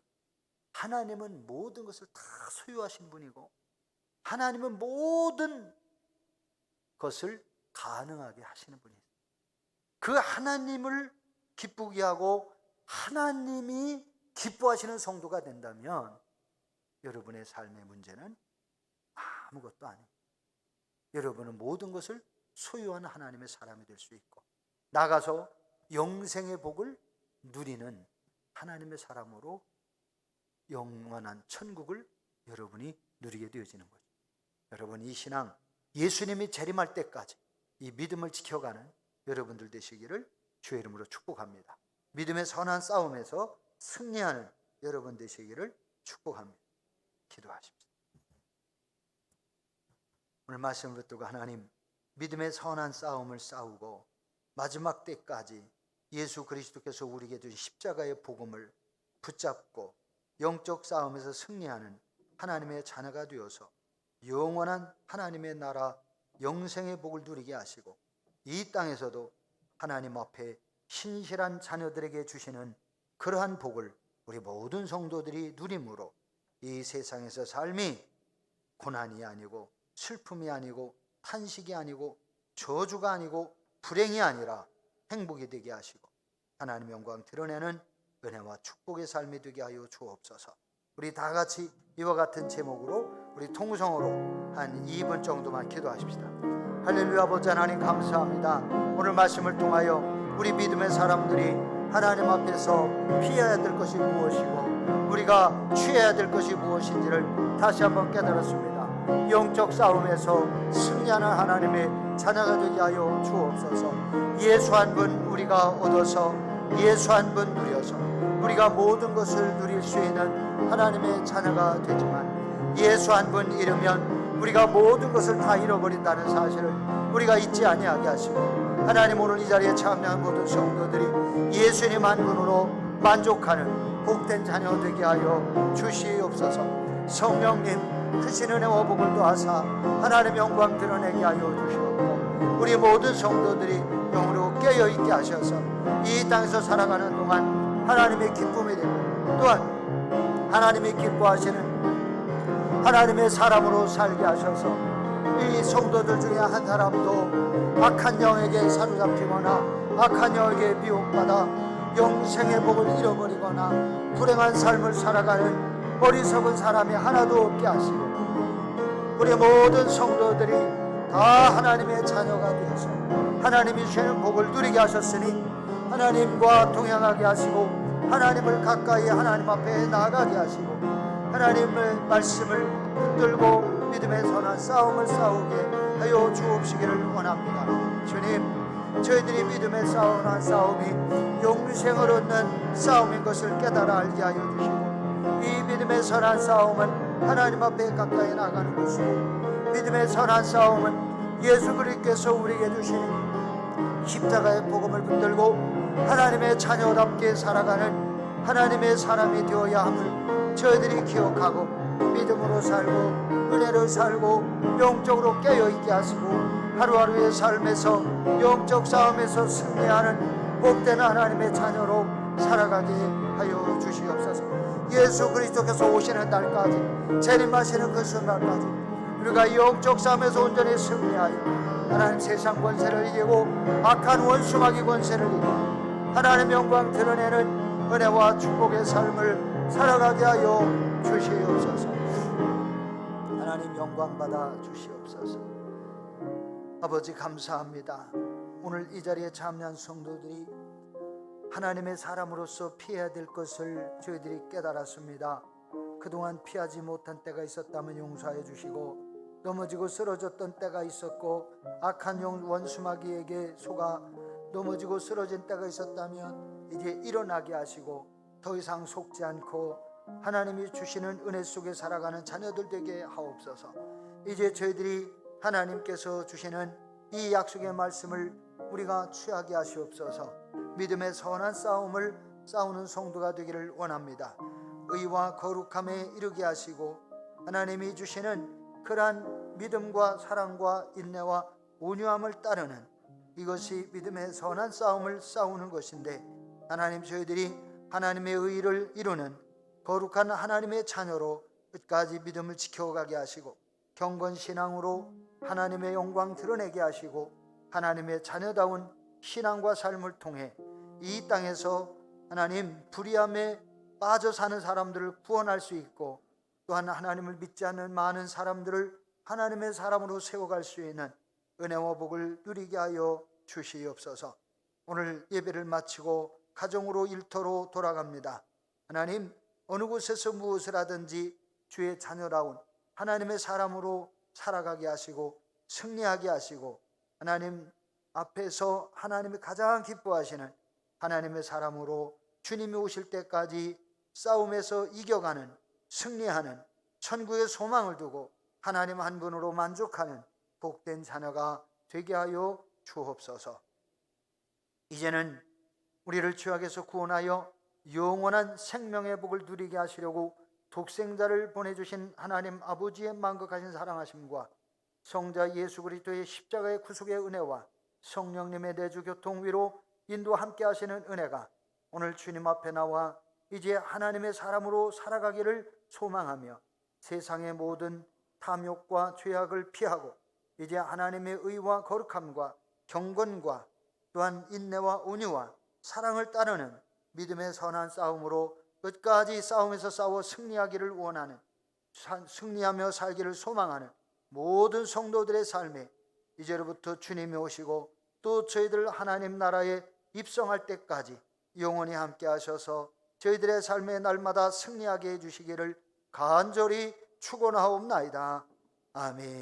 하나님은 모든 것을 다 소유하신 분이고 하나님은 모든 것을 가능하게 하시는 분이에요. 그 하나님을 기쁘게 하고 하나님이 기뻐하시는 성도가 된다면 여러분의 삶의 문제는 아무것도 아니에요. 여러분은 모든 것을 소유한 하나님의 사람이 될 수 있고 나가서 영생의 복을 누리는 하나님의 사람으로 영원한 천국을 여러분이 누리게 되어지는 거죠. 여러분, 이 신앙 예수님이 재림할 때까지 이 믿음을 지켜가는 여러분들 되시기를 주의 이름으로 축복합니다. 믿음의 선한 싸움에서 승리하는 여러분 되시기를 축복합니다. 기도하십시오. 오늘 말씀을 듣고 하나님, 믿음의 선한 싸움을 싸우고 마지막 때까지 예수 그리스도께서 우리에게 주신 십자가의 복음을 붙잡고 영적 싸움에서 승리하는 하나님의 자녀가 되어서 영원한 하나님의 나라 영생의 복을 누리게 하시고 이 땅에서도 하나님 앞에 신실한 자녀들에게 주시는 그러한 복을 우리 모든 성도들이 누림으로 이 세상에서 삶이 고난이 아니고 슬픔이 아니고 탄식이 아니고 저주가 아니고 불행이 아니라 행복이 되게 하시고 하나님의 영광 드러내는 은혜와 축복의 삶이 되게 하여 주옵소서. 우리 다 같이 이와 같은 제목으로 우리 통성으로 한 2분 정도만 기도하십시다. 할렐루야. 아버지 하나님 감사합니다. 오늘 말씀을 통하여 우리 믿음의 사람들이 하나님 앞에서 피해야 될 것이 무엇이고 우리가 취해야 될 것이 무엇인지를 다시 한번 깨달았습니다. 영적 싸움에서 승리하는 하나님의 자녀가 되게 하여 주옵소서. 예수 한 분 우리가 얻어서 예수 한 분 누려서 우리가 모든 것을 누릴 수 있는 하나님의 자녀가 되지만 예수 한 분 잃으면 우리가 모든 것을 다 잃어버린다는 사실을 우리가 잊지 아니하게 하시고, 하나님 오늘 이 자리에 참여한 모든 성도들이 예수님 한 분으로 만족하는 복된 자녀 되게 하여 주시옵소서. 성령님 크신 은혜와 복을 더하사 하나님의 영광 드러내게 하여 주시옵고, 우리 모든 성도들이 영으로 깨어있게 하셔서 이 땅에서 살아가는 동안 하나님의 기쁨이 되고, 또한 하나님이 기뻐하시는 하나님의 사람으로 살게 하셔서 이 성도들 중에 한 사람도 악한 영에게 사로잡히거나 악한 영에게 미혹받아 영생의 복을 잃어버리거나 불행한 삶을 살아가는 어리석은 사람이 하나도 없게 하시고, 우리 모든 성도들이 다 하나님의 자녀가 되어서 하나님이 주시는 복을 누리게 하셨으니 하나님과 동행하게 하시고, 하나님을 가까이 하나님 앞에 나아가게 하시고, 하나님의 말씀을 붙들고 믿음의 선한 싸움을 싸우게 하여 주옵시기를 원합니다. 주님, 저희들이 믿음의 선한 싸움이 영생을 얻는 싸움인 것을 깨달아 알게 하여 주시고, 이 믿음의 선한 싸움은 하나님 앞에 가까이 나가는 것이고, 믿음의 선한 싸움은 예수 그리스도께서 우리에게 주시는 십자가의 복음을 붙들고 하나님의 자녀답게 살아가는 하나님의 사람이 되어야 함을 저희들이 기억하고 믿음으로 살고 은혜로 살고 영적으로 깨어있게 하시고, 하루하루의 삶에서 영적 싸움에서 승리하는 복된 하나님의 자녀로 살아가게 하여 주시옵소서. 예수 그리스도께서 오시는 날까지, 재림하시는 그 순간까지 우리가 영적 싸움에서 온전히 승리하여 하나님 세상 권세를 이기고 악한 원수마귀 권세를 이기고 하나님의 영광 드러내는 은혜와 축복의 삶을 살아가게 하여 주시옵소서. 하나님 영광 받아 주시옵소서. 아버지 감사합니다. 오늘 이 자리에 참여한 성도들이 하나님의 사람으로서 피해야 될 것을 저희들이 깨달았습니다. 그동안 피하지 못한 때가 있었다면 용서해 주시고, 넘어지고 쓰러졌던 때가 있었고 악한 원수마귀에게 속아 넘어지고 쓰러진 때가 있었다면 이제 일어나게 하시고, 더 이상 속지 않고 하나님이 주시는 은혜 속에 살아가는 자녀들 되게 하옵소서. 이제 저희들이 하나님께서 주시는 이 약속의 말씀을 우리가 취하게 하시옵소서. 믿음의 선한 싸움을 싸우는 성도가 되기를 원합니다. 의와 거룩함에 이르게 하시고, 하나님이 주시는 그러한 믿음과 사랑과 인내와 온유함을 따르는 이것이 믿음의 선한 싸움을 싸우는 것인데, 하나님 저희들이 하나님의 의를 이루는 거룩한 하나님의 자녀로 끝까지 믿음을 지켜가게 하시고, 경건신앙으로 하나님의 영광 드러내게 하시고, 하나님의 자녀다운 신앙과 삶을 통해 이 땅에서 하나님 불의함에 빠져 사는 사람들을 구원할 수 있고, 또한 하나님을 믿지 않는 많은 사람들을 하나님의 사람으로 세워갈 수 있는 은혜와 복을 누리게 하여 주시옵소서. 오늘 예배를 마치고 가정으로 일터로 돌아갑니다. 하나님, 어느 곳에서 무엇을 하든지 주의 자녀다운 하나님의 사람으로 살아가게 하시고 승리하게 하시고, 하나님 앞에서 하나님이 가장 기뻐하시는 하나님의 사람으로 주님이 오실 때까지 싸움에서 이겨가는, 승리하는, 천국의 소망을 두고 하나님 한 분으로 만족하는 복된 자녀가 되게 하여 주옵소서. 이제는 우리를 죄악에서 구원하여 영원한 생명의 복을 누리게 하시려고 독생자를 보내주신 하나님 아버지의 만극하신 사랑하심과 성자 예수 그리스도의 십자가의 구속의 은혜와 성령님의 내주 교통 위로 인도 함께 하시는 은혜가 오늘 주님 앞에 나와 이제 하나님의 사람으로 살아가기를 소망하며, 세상의 모든 탐욕과 죄악을 피하고 이제 하나님의 의와 거룩함과 경건과 또한 인내와 온유와 사랑을 따르는 믿음의 선한 싸움으로 끝까지 싸움에서 싸워 승리하기를 원하는, 승리하며 살기를 소망하는 모든 성도들의 삶에 이제로부터 주님이 오시고 또 저희들 하나님 나라에 입성할 때까지 영원히 함께 하셔서 저희들의 삶의 날마다 승리하게 해주시기를 간절히 축원하옵나이다. 아멘.